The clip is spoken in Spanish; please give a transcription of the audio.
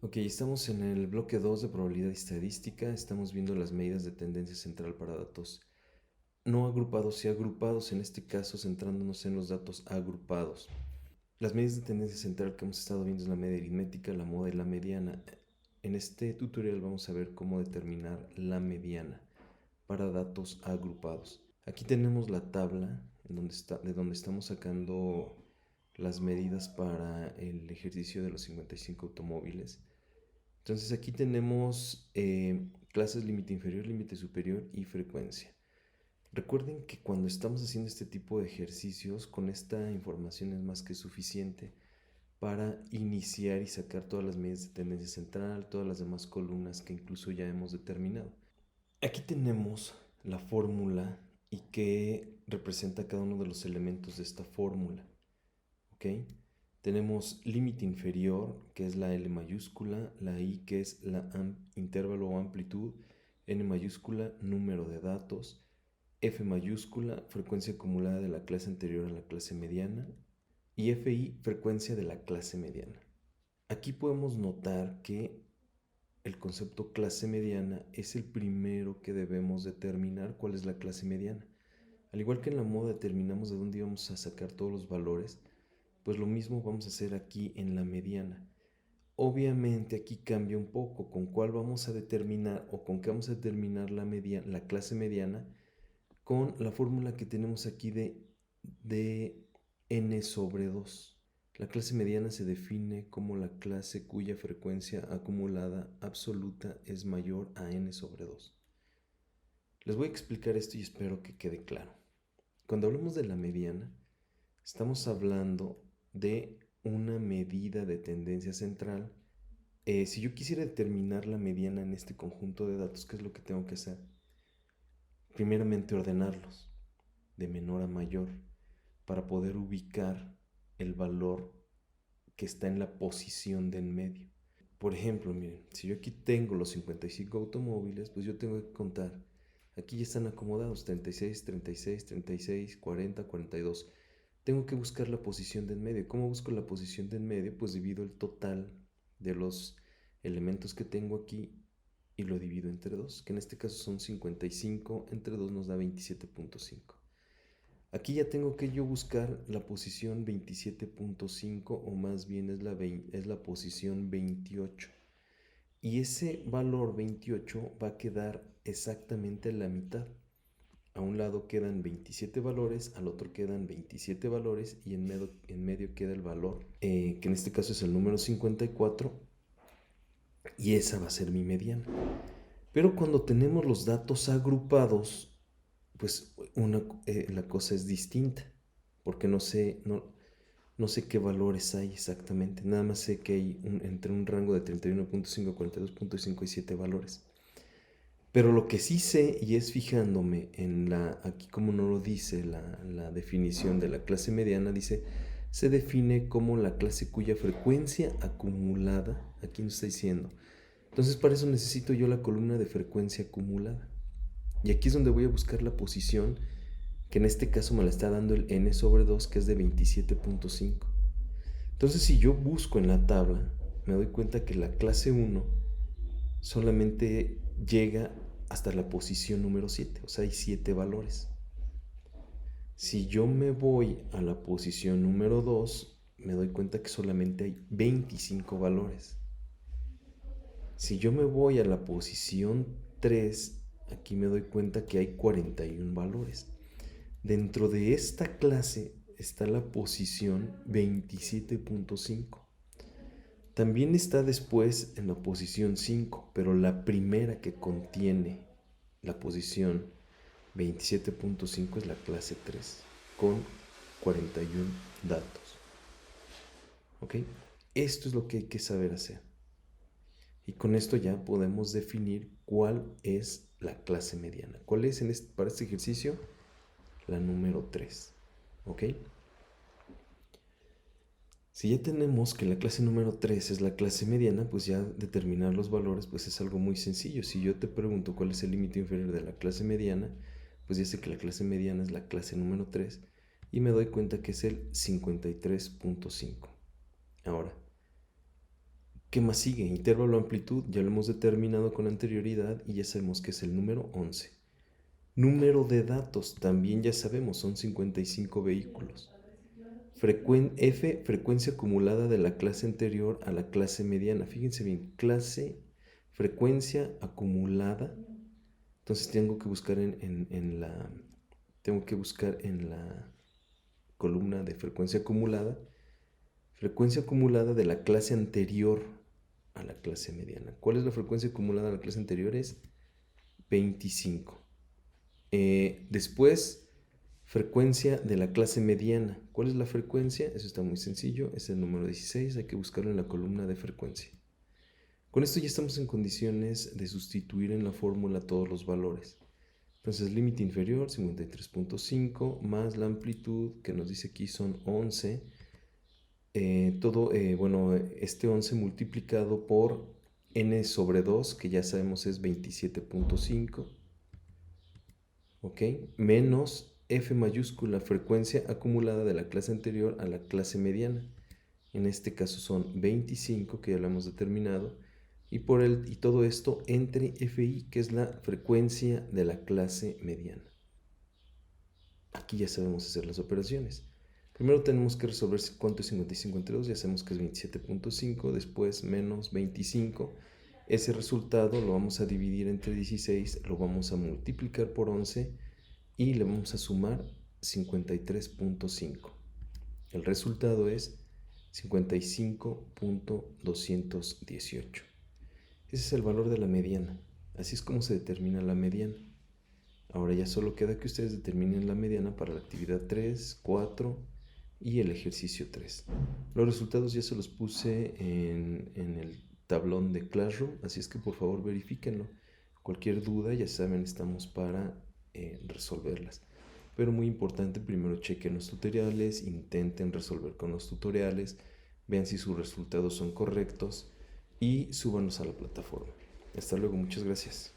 Ok, estamos en el bloque 2 de probabilidad estadística. Estamos viendo las medidas de tendencia central para datos no agrupados y agrupados, en este caso centrándonos en los datos agrupados. Las medidas de tendencia central que hemos estado viendo es la media aritmética, la moda y la mediana. En este tutorial vamos a ver cómo determinar la mediana para datos agrupados. Aquí tenemos la tabla de donde estamos sacando las medidas para el ejercicio de los 55 automóviles. Entonces aquí tenemos clases límite inferior, límite superior y frecuencia. Recuerden que cuando estamos haciendo este tipo de ejercicios, con esta información es más que suficiente para iniciar y sacar todas las medidas de tendencia central, todas las demás columnas que incluso ya hemos determinado. Aquí tenemos la fórmula y qué representa cada uno de los elementos de esta fórmula. ¿Ok? Tenemos límite inferior, que es la L mayúscula, la I, que es la intervalo o amplitud, N mayúscula, número de datos, F mayúscula, frecuencia acumulada de la clase anterior a la clase mediana, y FI, frecuencia de la clase mediana. Aquí podemos notar que el concepto clase mediana es el primero que debemos determinar cuál es la clase mediana. Al igual que en la moda determinamos de dónde íbamos a sacar todos los valores, pues lo mismo vamos a hacer aquí en la mediana. Obviamente aquí cambia un poco con cuál vamos a determinar o con qué vamos a determinar la clase mediana, con la fórmula que tenemos aquí de n sobre 2. La clase mediana se define como la clase cuya frecuencia acumulada absoluta es mayor a n sobre 2. Les voy a explicar esto y espero que quede claro. Cuando hablamos de la mediana, estamos hablando de una medida de tendencia central. Si yo quisiera determinar la mediana en este conjunto de datos, ¿qué es lo que tengo que hacer? Primeramente ordenarlos de menor a mayor para poder ubicar el valor que está en la posición de en medio. Por ejemplo, miren, si yo aquí tengo los 55 automóviles, pues yo tengo que contar. Aquí ya están acomodados 36, 36, 36, 40, 42. Tengo que buscar la posición de en medio. ¿Cómo busco la posición de en medio? Pues divido el total de los elementos que tengo aquí y lo divido entre 2, que en este caso son 55, entre 2 nos da 27.5. Aquí ya tengo que yo buscar la posición 27.5, o más bien es la posición 28. Y ese valor 28 va a quedar exactamente a la mitad. A un lado quedan 27 valores, al otro quedan 27 valores y en medio queda el valor, que en este caso es el número 54, y esa va a ser mi mediana. Pero cuando tenemos los datos agrupados, pues la cosa es distinta, porque no sé qué valores hay exactamente, nada más sé que hay entre un rango de 31.5, 42.5 y 7 valores. Pero lo que sí sé, y es fijándome aquí como no lo dice la definición de la clase mediana, dice, se define como la clase cuya frecuencia acumulada, aquí nos está diciendo. Entonces para eso necesito yo la columna de frecuencia acumulada. Y aquí es donde voy a buscar la posición, que en este caso me la está dando el n sobre 2, que es de 27.5. Entonces si yo busco en la tabla, me doy cuenta que la clase 1 solamente llega hasta la posición número 7, o sea, hay 7 valores. Si yo me voy a la posición número 2, me doy cuenta que solamente hay 25 valores. Si yo me voy a la posición 3, aquí me doy cuenta que hay 41 valores. Dentro de esta clase está la posición 27.5. También está después en la posición 5, pero la primera que contiene la posición 27.5 es la clase 3, con 41 datos. ¿Ok? Esto es lo que hay que saber hacer. Y con esto ya podemos definir cuál es la clase mediana. ¿Cuál es para este ejercicio? La número 3. ¿Ok? Si ya tenemos que la clase número 3 es la clase mediana, pues ya determinar los valores pues es algo muy sencillo. Si yo te pregunto cuál es el límite inferior de la clase mediana, pues ya sé que la clase mediana es la clase número 3 y me doy cuenta que es el 53.5. Ahora, ¿Qué más sigue? Intervalo amplitud, ya lo hemos determinado con anterioridad y ya sabemos que es el número 11. Número de datos, también ya sabemos, son 55 vehículos. F, frecuencia acumulada de la clase anterior a la clase mediana. Fíjense bien, frecuencia acumulada. Entonces tengo que buscar en la columna de frecuencia acumulada de la clase anterior a la clase mediana. ¿Cuál es la frecuencia acumulada de la clase anterior? Es 25. Después, frecuencia de la clase mediana. ¿Cuál es la frecuencia? Eso está muy sencillo, es el número 16, hay que buscarlo en la columna de frecuencia. Con esto ya estamos en condiciones de sustituir en la fórmula todos los valores. Entonces, límite inferior, 53.5, más la amplitud, que nos dice aquí son 11. Este 11 multiplicado por n sobre 2, que ya sabemos es 27.5, ¿ok? Menos F mayúscula, frecuencia acumulada de la clase anterior a la clase mediana. En este caso son 25, que ya lo hemos determinado, y todo esto entre FI, que es la frecuencia de la clase mediana. Aquí ya sabemos hacer las operaciones. Primero tenemos que resolver cuánto es 55 entre 2, ya sabemos que es 27.5, después menos 25. Ese resultado lo vamos a dividir entre 16, lo vamos a multiplicar por 11 y le vamos a sumar 53.5. El resultado es 55.218. Ese es el valor de la mediana. Así es como se determina la mediana. Ahora ya solo queda que ustedes determinen la mediana para la actividad 3, 4 y el ejercicio 3. Los resultados ya se los puse en el tablón de Classroom, así es que por favor verifíquenlo. Cualquier duda, ya saben, estamos para resolverlas. Pero muy importante, primero chequen los tutoriales, intenten resolver con los tutoriales, vean si sus resultados son correctos y súbanos a la plataforma. Hasta luego, muchas gracias.